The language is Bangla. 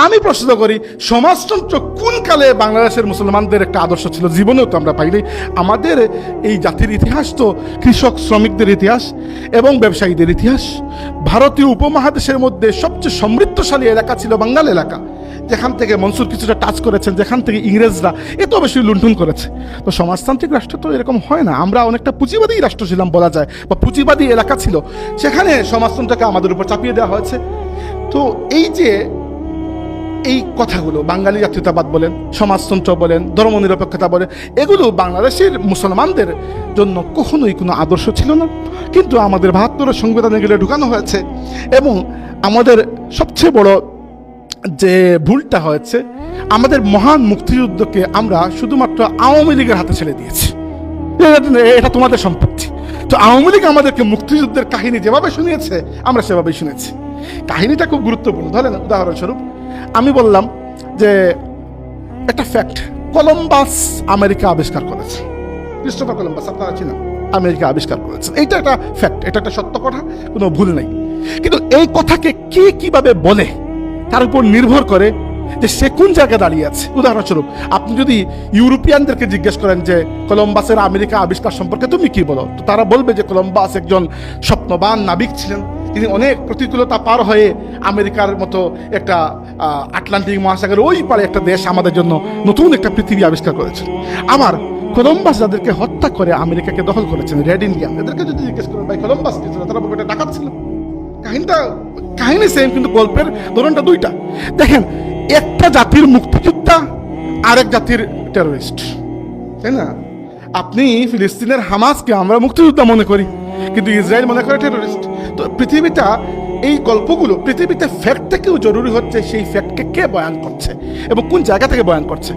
আমি প্রশ্ন করি, সমাজতন্ত্র কোন কালে বাংলাদেশের মুসলমানদের একটা আদর্শ ছিল? জীবনেও তো আমরা পাইনি। আমাদের এই জাতির ইতিহাস তো কৃষক শ্রমিকদের ইতিহাস এবং ব্যবসায়ীদের ইতিহাস। ভারতীয় উপমহাদেশের মধ্যে সবচেয়ে সমৃদ্ধশালী এলাকা ছিল বাঙ্গাল এলাকা, যেখান থেকে মনসুর কিছুটা টাচ করেছেন, যেখান থেকে ইংরেজরা এত বেশি লুণ্ঠন করেছে। তো সমাজতান্ত্রিক রাষ্ট্র তো এরকম হয় না। আমরা অনেকটা পুঁজিবাদী রাষ্ট্র ছিলাম বলা যায়, বা পুঁজিবাদী এলাকা ছিল, সেখানে সমাজতন্ত্রকে আমাদের উপর চাপিয়ে দেওয়া হয়েছে। তো এই যে এই কথাগুলো, বাঙালি জাতীয়তাবাদ বলেন, সমাজতন্ত্র বলেন, ধর্মনিরপেক্ষতা বলেন, এগুলো বাংলাদেশের মুসলমানদের জন্য কখনোই কোনো আদর্শ ছিল না। কিন্তু আমাদের ৭২ সংবিধানে এগুলো ঢুকানো হয়েছে। এবং আমাদের সবচেয়ে বড় যে ভুলটা হয়েছে, আমাদের মহান মুক্তিযুদ্ধকে আমরা শুধুমাত্র আওয়ামী লীগের হাতে ছেড়ে দিয়েছি। এটা তোমাদের সম্পত্তি। তো আওয়ামী লীগ আমাদেরকে মুক্তিযুদ্ধের কাহিনী যেভাবে শুনিয়েছে, আমরা সেভাবেই শুনেছি। কাহিনীটা খুব গুরুত্বপূর্ণ। ধরেন উদাহরণস্বরূপ আমি বললাম যে একটা ফ্যাক্ট, কলম্বাস আমেরিকা আবিষ্কার করেছে। ক্রিস্টোফার কলম্বাস, আপনারা চিনেন, আমেরিকা আবিষ্কার করেছেন। এইটা একটা ফ্যাক্ট, এটা একটা সত্য কথা, কোনো ভুল নেই। কিন্তু এই কথাকে কে কিভাবে বলে তার উপর নির্ভর করে যে সে কোন জায়গায় দাঁড়িয়ে আছে। উদাহরণস্বরূপ আপনি যদি ইউরোপিয়ানদেরকে জিজ্ঞেস করেন যে কলম্বাসের আমেরিকা আবিষ্কার সম্পর্কে তুমি কি বলো, তো তারা বলবে যে কলম্বাস একজন স্বপ্নবান নাবিক ছিলেন। তিনি অনেক প্রতিকূলতা পার হয়ে আমেরিকার মতো একটা আটলান্টিক মহাসাগরের ওই পারে একটা দেশ আমাদের জন্য নতুন একটা পৃথিবী আবিষ্কার করেছেন। আবার কলম্বাস যাদেরকে হত্যা করে আমেরিকাকে দখল করেছেন, রেড ইন্ডিয়ান, এদেরকে যদি জিজ্ঞেস করেন ভাই কলম্বাস কি ছিল, তারা বলবে এটা ডাকাত ছিল। কাহিনী সেম, কিন্তু গল্পের ধরনটা দুইটা। দেখেন, একটা জাতির মুক্তিযোদ্ধা আরেক জাতির টেরোরিস্ট, তাই না? আপনি ফিলিস্তিনের হামাসকে আমরা মুক্তিযোদ্ধা মনে করি, কিন্তু ইসরায়েল মনে করে টেরোরিস্ট। তো পৃথিবীটা, এই গল্পগুলো, পৃথিবীতে ফ্যাক্ট থেকেও জরুরি হচ্ছে সেই ফ্যাক্টকে কে বয়ান করছে এবং কোন জায়গা থেকে বয়ান করছে।